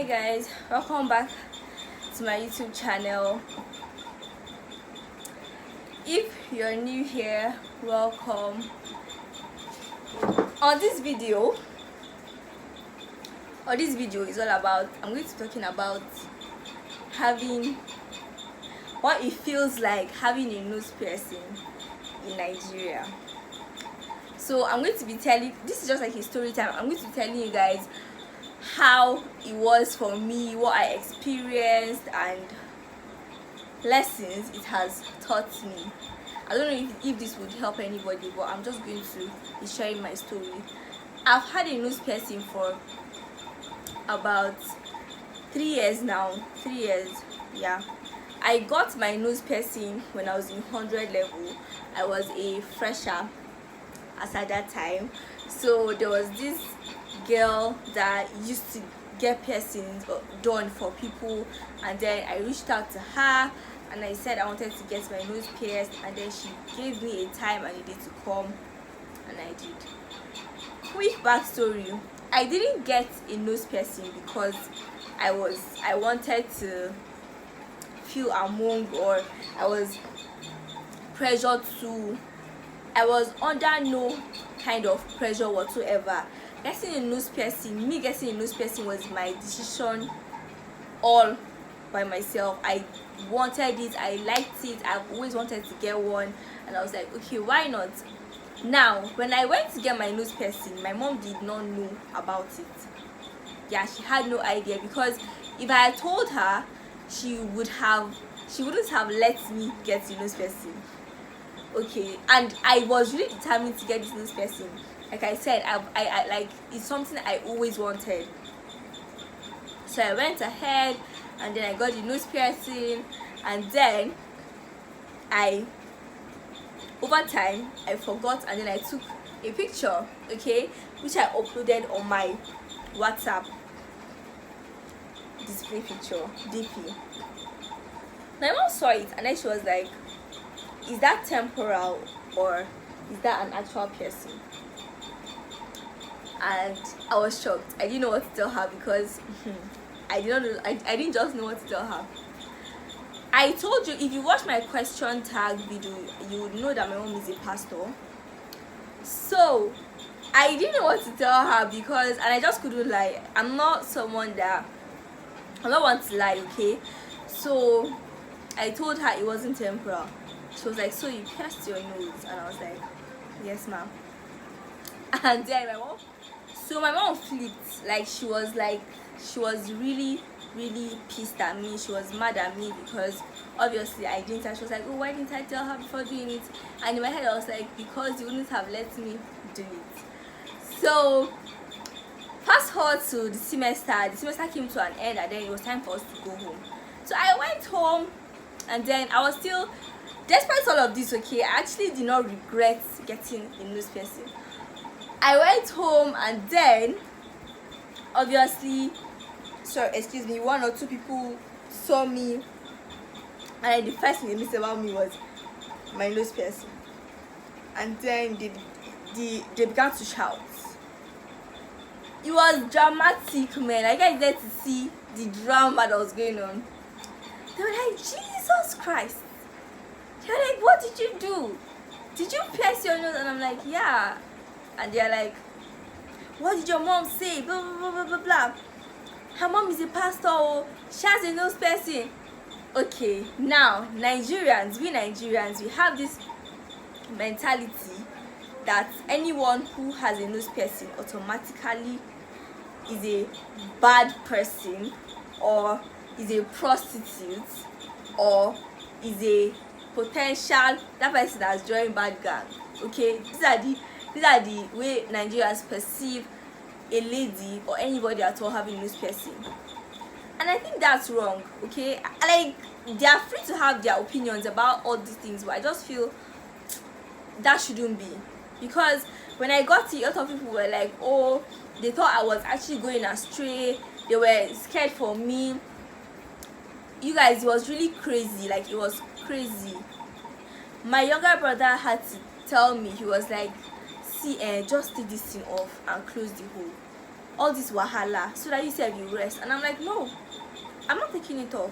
Guys, welcome back to my YouTube channel. If you're new here, welcome. On this video is all about, I'm going to be talking about having what it feels like having a nose piercing in Nigeria. So I'm going to be telling, this is just like a story time. I'm going to be telling you guys how it was for me, what I experienced, and lessons it has taught me. I don't know if this would help anybody, but I'm just going to be sharing my story. I've had a nose piercing for about 3 years now. 3 years, yeah. I got my nose piercing when I was in 100 level. I was a fresher as at that time. So there was this girl that used to get piercings done for people, and then I reached out to her and I said I wanted to get my nose pierced, and then she gave me a time and a day to come, and I did. Quick backstory: I didn't get a nose piercing because I wanted to feel among, or I was pressured to. I was under no kind of pressure whatsoever. Getting a nose piercing was my decision all by myself. I wanted it, I liked it, I've always wanted to get one, and I was like, okay, why not? Now, when I went to get my nose piercing, my mom did not know about it. Yeah, she had no idea, because if I had told her, she wouldn't have let me get a nose piercing. Okay, and I was really determined to get this nose piercing. Like I said, I like, it's something I always wanted. So I went ahead and then I got the nose piercing, and then over time I forgot, and then I took a picture, okay, which I uploaded on my WhatsApp display picture, DP. My mom saw it and then she was like, is that temporal or is that an actual piercing? And I was shocked. I didn't know what to tell her, because I didn't just know what to tell her. I told you, if you watch my question tag video, you would know that my mom is a pastor. So I didn't know what to tell her, because, and I just couldn't lie. I'm not one to lie, okay? So I told her it wasn't temporal. She was like, so you pierced your nose? And I was like, yes, ma'am. And then my mom flipped. Like, she was really pissed at me. She was mad at me because obviously I didn't. And she was like, oh, why didn't I tell her before doing it? And in my head I was like, because you wouldn't have let me do it. So fast forward to the semester came to an end, and then it was time for us to go home. So I went home, and then I was still, despite all of this, okay, I actually did not regret getting a nose piercing. I went home, and then obviously, one or two people saw me, and the first thing they said about me was my nose piercing. And then they began to shout. It was dramatic, man. I guys there to see the drama that was going on. They were like, Jesus Christ. They were like, what did you do? Did you pierce your nose? And I'm like, yeah. And they're like, what did your mom say? Blah, blah, blah, blah, blah. Her mom is a pastor. She has a nose piercing. Okay, now, we Nigerians, we have this mentality that anyone who has a nose piercing automatically is a bad person, or is a prostitute, or is a potential, that person that's joined bad gang. Okay, these are the way Nigerians perceive a lady or anybody at all having nose piercing, and I think that's wrong. Okay, like, they are free to have their opinions about all these things, but I just feel that shouldn't be, because when I got it, a lot of people were like, oh, they thought I was actually going astray. They were scared for me. You guys, it was really crazy. Like, it was crazy. My younger brother had to tell me, he was like, see, just take this thing off and close the hole. all this wahala so that you say you rest. And I'm like, no, I'm not taking it off.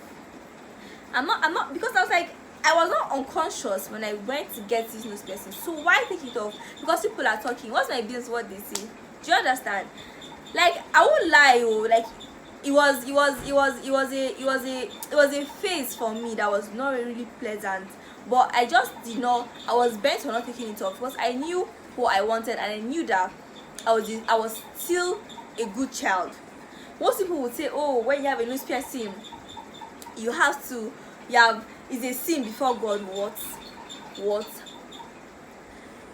I'm not, because I was like, I was not unconscious when I went to get this nose piercing. So why take it off? Because people are talking. What's my business what they say? Do you understand? Like, I won't lie, oh, like it was a phase for me that was not really pleasant. But I just did not, I was bent on not taking it off because I knew what I wanted, and I knew that I was still a good child. Most people would say, oh, when you have a nose piercing, you have to, is a sin before God. What?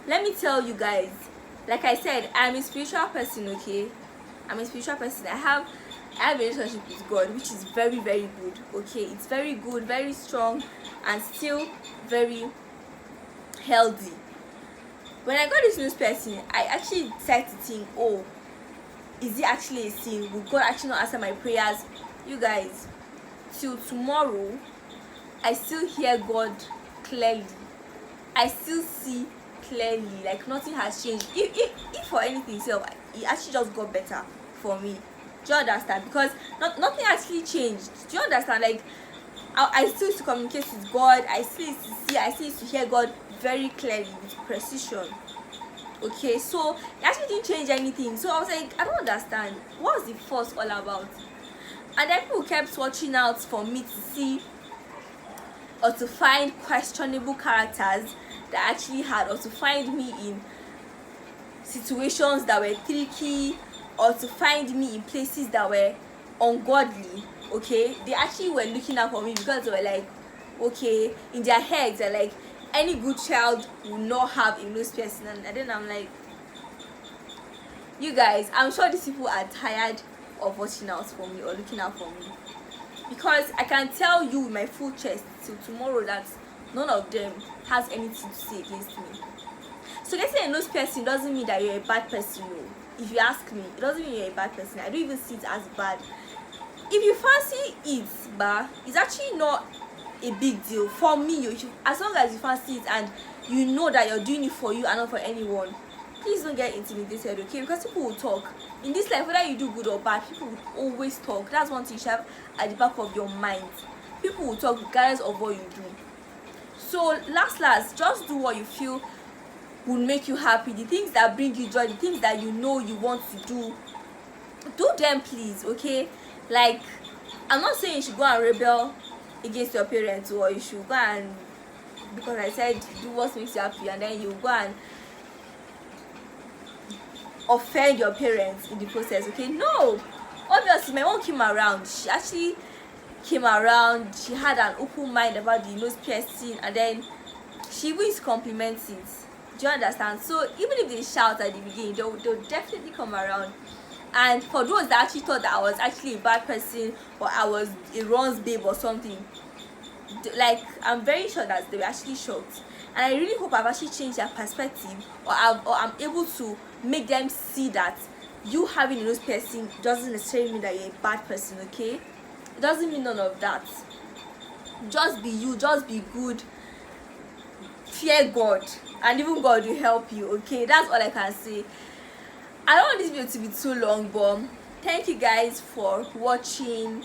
Let me tell you guys, like I said, I'm a spiritual person, okay? I'm a spiritual person. I have a relationship with God, which is very, very good, okay? It's very good, very strong, and still very healthy. When I got this nose piercing, I actually started to think, oh, is it actually a sin? Will God actually not answer my prayers? You guys, till tomorrow, I still hear God clearly. I still see clearly, like nothing has changed. If for anything, so it actually just got better for me. Do you understand? Because nothing actually changed. Do you understand? Like, I still used to communicate with God. I still used to see, I still used to hear God very clearly with precision. Okay, so it actually didn't change anything. So I was like, I don't understand. What was the fuss all about? And then people kept watching out for me to see or to find questionable characters that I actually had, or to find me in situations that were tricky, or to find me in places that were ungodly. Okay, they actually were looking out for me because they were like, okay, in their heads they're like, any good child will not have a nose piercing. And then I'm like, you guys, I'm sure these people are tired of watching out for me or looking out for me, because I can tell you with my full chest till tomorrow that none of them has anything to say against me. So getting a nose piercing doesn't mean that you're a bad person. No. If you ask me, it doesn't mean you're a bad person. I don't even see it as bad. If you fancy it, but it's actually not a big deal for me. As long as you fancy it and you know that you're doing it for you and not for anyone, please don't get intimidated, okay? Because people will talk in this life, whether you do good or bad. People will always talk. That's one thing you should have at the back of your mind. People will talk regardless of what you do. So last, just do what you feel will make you happy. The things that bring you joy, the things that you know you want to do them, please, okay? Like, I'm not saying you should go and rebel against your parents, or you should go and, because I said do what makes you happy, and then you go and offend your parents in the process, okay? No, obviously my mom came around. She actually came around. She had an open mind about the nose piercing, and then she always compliments it. Do you understand? So even if they shout at the beginning, they'll definitely come around. And for those that actually thought that I was actually a bad person, or I was a Ron's babe or something, like, I'm very sure that they were actually shocked. And I really hope I've actually changed their perspective, or I'm able to make them see that you having a nose piercing doesn't necessarily mean that you're a bad person, okay? It doesn't mean none of that. Just be you, just be good, fear God, and even God will help you, okay? That's all I can say. I don't want this video to be too long, but thank you guys for watching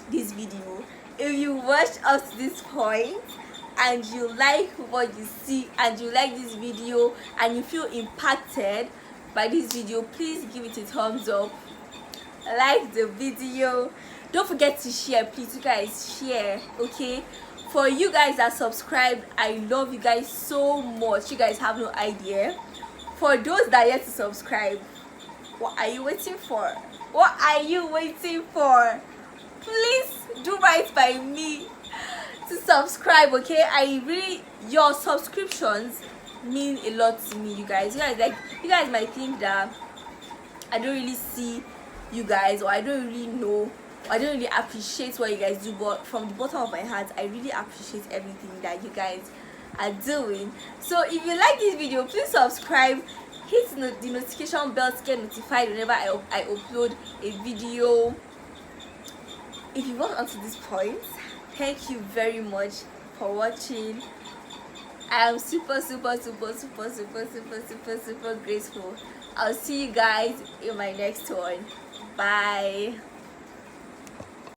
this video. If you watched up to this point and you like what you see, and you like this video, and you feel impacted by this video, please give it a thumbs up, like the video, don't forget to share. Please, you guys, share, okay? For you guys that subscribed, I love you guys so much. You guys have no idea. For those that are yet to subscribe, what are you waiting for? What are you waiting for? Please do right by me to subscribe, okay? Your subscriptions mean a lot to me, you guys. You guys might think that I don't really see you guys, or I don't really know, or I don't really appreciate what you guys do, but from the bottom of my heart, I really appreciate everything that you guys are doing. So if you like this video, please subscribe, hit the notification bell to get notified whenever I upload a video. If you got onto this point, thank you very much for watching. I am super super super super super super super super grateful. I'll see you guys in my next one. Bye.